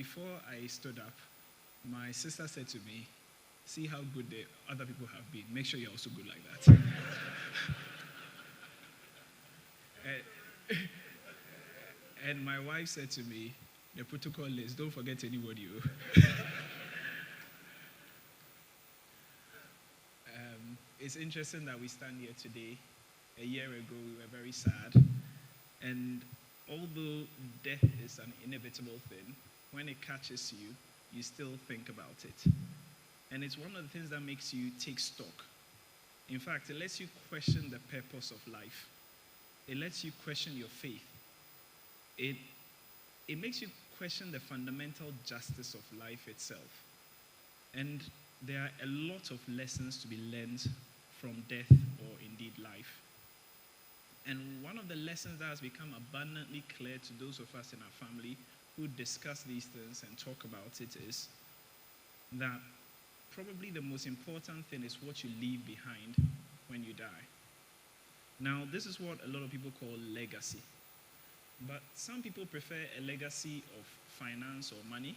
before I stood up, my sister said to me, see how good the other people have been. Make sure you're also good like that. and my wife said to me, the protocol is don't forget anybody. It's interesting that we stand here today. A year ago, we were very sad. And although death is an inevitable thing, when it catches you, you still think about it. And it's one of the things that makes you take stock. In fact, it lets you question the purpose of life. It lets you question your faith. It makes you question the fundamental justice of life itself. And there are a lot of lessons to be learned from death or indeed life. And one of the lessons that has become abundantly clear to those of us in our family who discuss these things and talk about it is that probably the most important thing is what you leave behind when you die. Now, this is what a lot of people call legacy. But some people prefer a legacy of finance or money.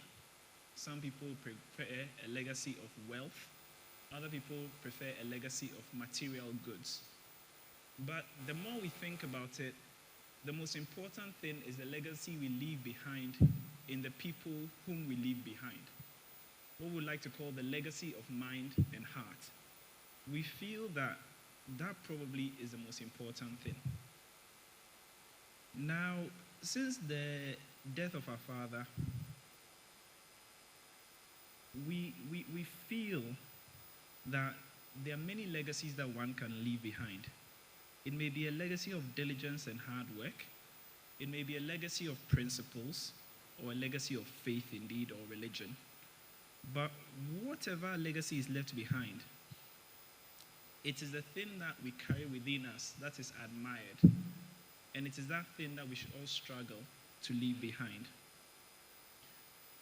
Some people prefer a legacy of wealth. Other people prefer a legacy of material goods. But the more we think about it, the most important thing is the legacy we leave behind in the people whom we leave behind. What we like to call the legacy of mind and heart. We feel that that probably is the most important thing. Now, since the death of our father, we feel that there are many legacies that one can leave behind. It may be a legacy of diligence and hard work. It may be a legacy of principles or a legacy of faith indeed or religion. But whatever legacy is left behind, it is the thing that we carry within us that is admired. And it is that thing that we should all struggle to leave behind.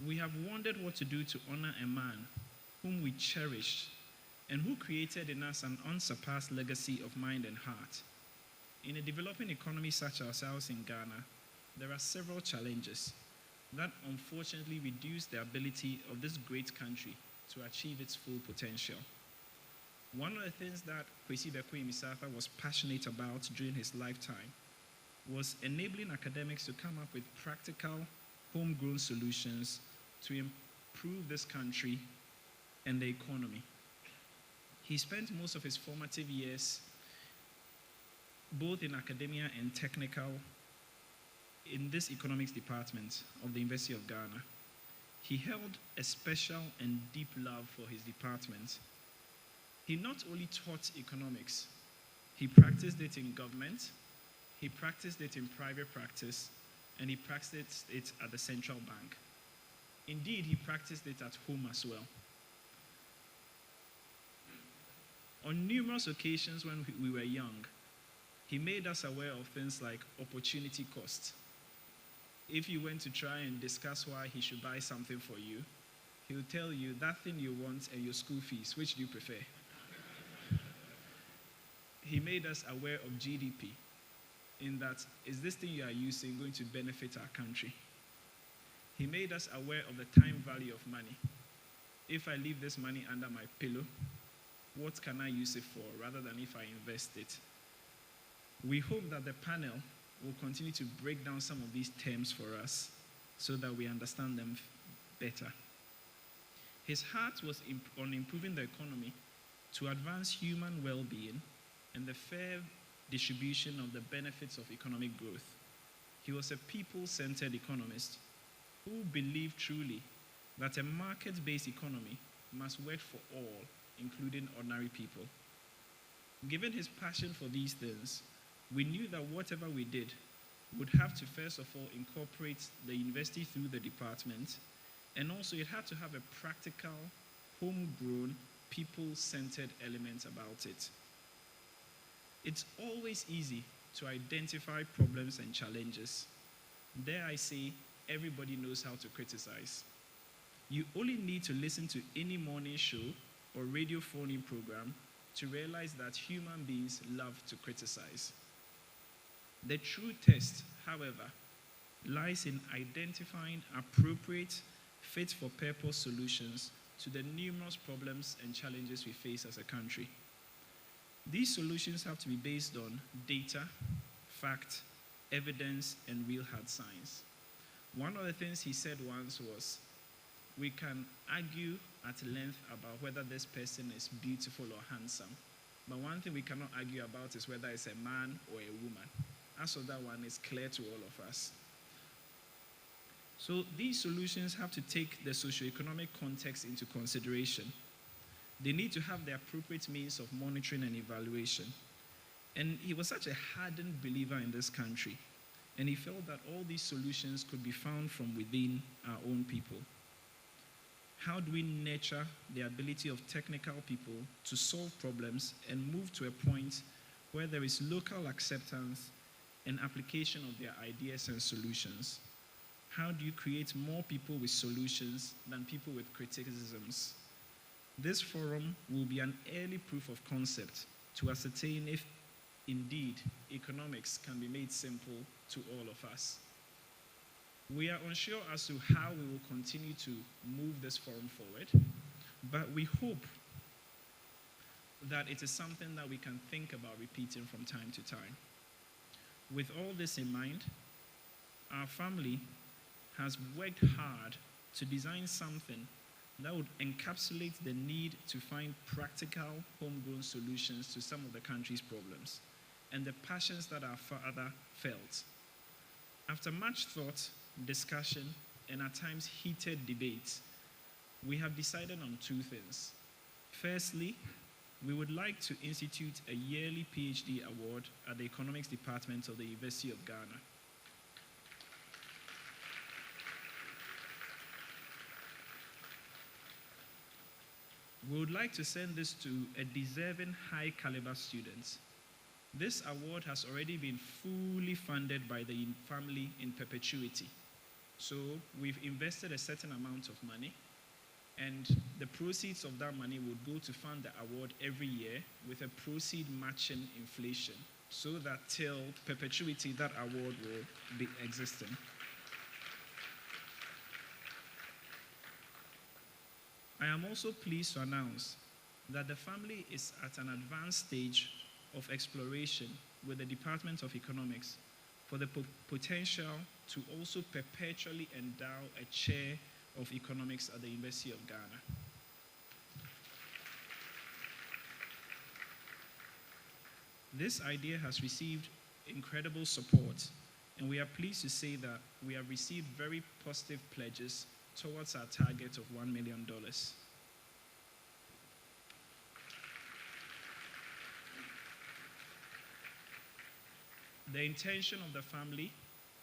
We have wondered what to do to honor a man whom we cherished and who created in us an unsurpassed legacy of mind and heart. In a developing economy such as ours in Ghana, there are several challenges that unfortunately reduce the ability of this great country to achieve its full potential. One of the things that Amissah-Arthur was passionate about during his lifetime was enabling academics to come up with practical, homegrown solutions to improve this country and the economy. He spent most of his formative years both in academia and technical in this economics department of the University of Ghana. He held a special and deep love for his department. He not only taught economics, he practiced it in government, he practiced it in private practice, and he practiced it at the central bank. Indeed, he practiced it at home as well. On numerous occasions when we were young, he made us aware of things like opportunity cost. If you went to try and discuss why he should buy something for you, he'll tell you that thing you want and your school fees, which do you prefer? He made us aware of GDP, in that, is this thing you are using going to benefit our country? He made us aware of the time value of money. If I leave this money under my pillow, what can I use it for rather than if I invest it? We hope that the panel will continue to break down some of these terms for us so that we understand them better. His heart was on improving the economy to advance human well-being and the fair distribution of the benefits of economic growth. He was a people-centered economist who believed truly that a market-based economy must work for all, including ordinary people. Given his passion for these things, we knew that whatever we did would have to first of all incorporate the university through the department, and also it had to have a practical, homegrown, people-centered element about it. It's always easy to identify problems and challenges. Dare I say, everybody knows how to criticize. You only need to listen to any morning show or radio phone-in program to realize that human beings love to criticize. The true test, however, lies in identifying appropriate, fit-for-purpose solutions to the numerous problems and challenges we face as a country. These solutions have to be based on data, fact, evidence, and real hard science. One of the things he said once was, we can argue at length about whether this person is beautiful or handsome, but one thing we cannot argue about is whether it's a man or a woman. As of that one, is clear to all of us. So these solutions have to take the socioeconomic context into consideration. They need to have the appropriate means of monitoring and evaluation. And he was such a hardened believer in this country, and he felt that all these solutions could be found from within our own people. How do we nurture the ability of technical people to solve problems and move to a point where there is local acceptance and application of their ideas and solutions? How do you create more people with solutions than people with criticisms? This forum will be an early proof of concept to ascertain if indeed economics can be made simple to all of us. We are unsure as to how we will continue to move this forum forward, but we hope that it is something that we can think about repeating from time to time. With all this in mind, our family has worked hard to design something that would encapsulate the need to find practical, homegrown solutions to some of the country's problems and the passions that our father felt. After much thought, discussion, and at times heated debates, we have decided on two things. Firstly, we would like to institute a yearly PhD award at the Economics Department of the University of Ghana. We would like to send this to a deserving high-caliber student. This award has already been fully funded by the family in perpetuity. So we've invested a certain amount of money, and the proceeds of that money would go to fund the award every year with a proceed matching inflation, so that till perpetuity that award will be existing. I am also pleased to announce that the family is at an advanced stage of exploration with the Department of Economics for the potential to also perpetually endow a chair of economics at the University of Ghana. This idea has received incredible support, and we are pleased to say that we have received very positive pledges towards our target of $1 million. The intention of the family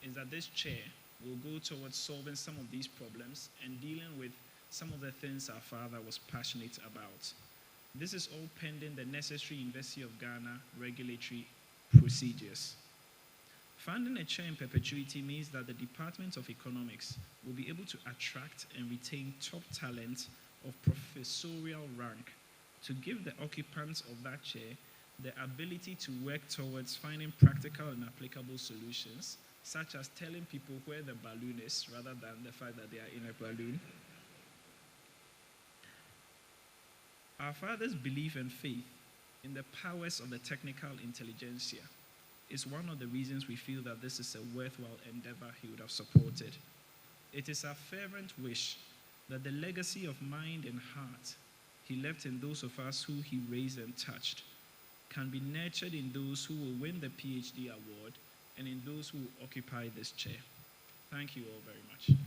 is that this chair will go towards solving some of these problems and dealing with some of the things our father was passionate about. This is all pending the necessary University of Ghana regulatory procedures. Funding a chair in perpetuity means that the Department of Economics will be able to attract and retain top talent of professorial rank to give the occupants of that chair the ability to work towards finding practical and applicable solutions, such as telling people where the balloon is rather than the fact that they are in a balloon. Our father's belief and faith in the powers of the technical intelligentsia is one of the reasons we feel that this is a worthwhile endeavor he would have supported. It is our fervent wish that the legacy of mind and heart he left in those of us who he raised and touched can be nurtured in those who will win the PhD award and in those who will occupy this chair. Thank you all very much.